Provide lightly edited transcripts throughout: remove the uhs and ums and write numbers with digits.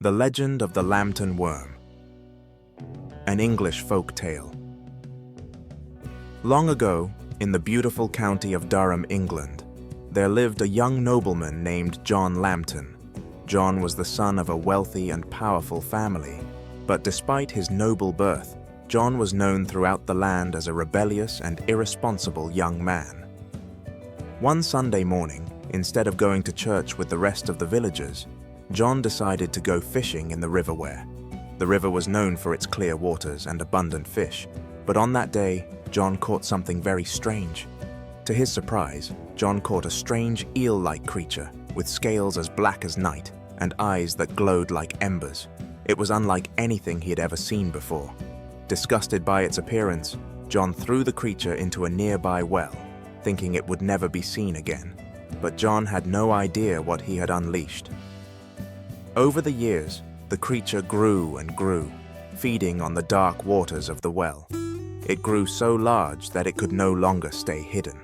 The Legend of the Lambton Worm. An English folk tale. Long ago, in the beautiful county of Durham, England, there lived a young nobleman named John Lambton. John was the son of a wealthy and powerful family, but despite his noble birth, John was known throughout the land as a rebellious and irresponsible young man. One Sunday morning, instead of going to church with the rest of the villagers, John decided to go fishing in the river Wear. The river was known for its clear waters and abundant fish, but on that day, John caught something very strange. To his surprise, John caught a strange eel-like creature with scales as black as night and eyes that glowed like embers. It was unlike anything he had ever seen before. Disgusted by its appearance, John threw the creature into a nearby well, thinking it would never be seen again. But John had no idea what he had unleashed. Over the years, the creature grew and grew, feeding on the dark waters of the well. It grew so large that it could no longer stay hidden.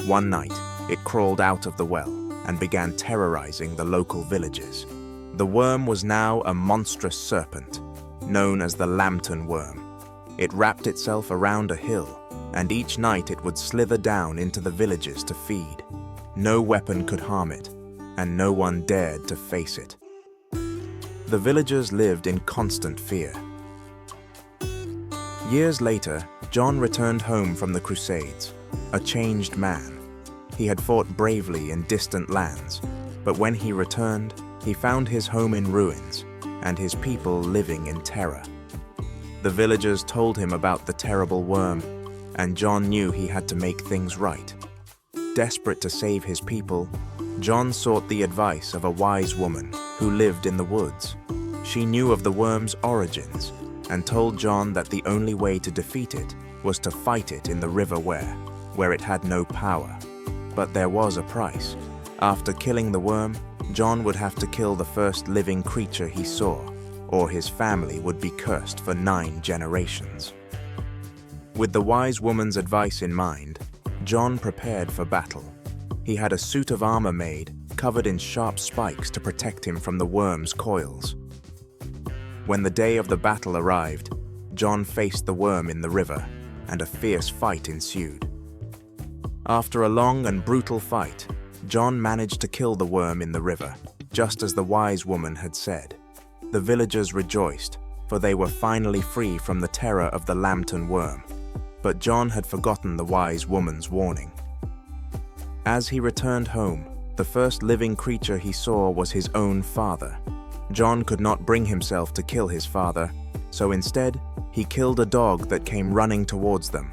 One night, it crawled out of the well and began terrorizing the local villages. The worm was now a monstrous serpent, known as the Lambton worm. It wrapped itself around a hill, and each night it would slither down into the villages to feed. No weapon could harm it, and no one dared to face it. The villagers lived in constant fear. Years later, John returned home from the Crusades, a changed man. He had fought bravely in distant lands, but when he returned, he found his home in ruins and his people living in terror. The villagers told him about the terrible worm, and John knew he had to make things right. Desperate to save his people, John sought the advice of a wise woman who lived in the woods. She knew of the worm's origins and told John that the only way to defeat it was to fight it in the river Wear, where it had no power. But there was a price. After killing the worm, John would have to kill the first living creature he saw, or his family would be cursed for 9 generations. With the wise woman's advice in mind, John prepared for battle. He had a suit of armor made, covered in sharp spikes to protect him from the worm's coils. When the day of the battle arrived, John faced the worm in the river, and a fierce fight ensued. After a long and brutal fight, John managed to kill the worm in the river, just as the wise woman had said. The villagers rejoiced, for they were finally free from the terror of the Lambton worm. But John had forgotten the wise woman's warning. As he returned home, the first living creature he saw was his own father. John could not bring himself to kill his father, so instead, he killed a dog that came running towards them.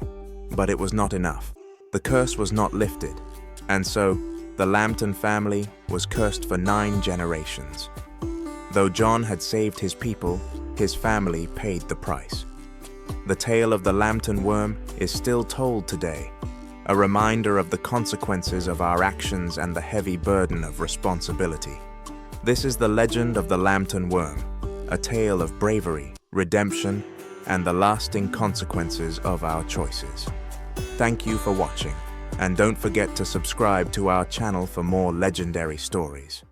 But it was not enough. The curse was not lifted, and so the Lambton family was cursed for 9 generations. Though John had saved his people, his family paid the price. The tale of the Lambton worm is still told today, a reminder of the consequences of our actions and the heavy burden of responsibility. This is the legend of the Lambton worm, a tale of bravery, redemption, and the lasting consequences of our choices. Thank you for watching, and don't forget to subscribe to our channel for more legendary stories.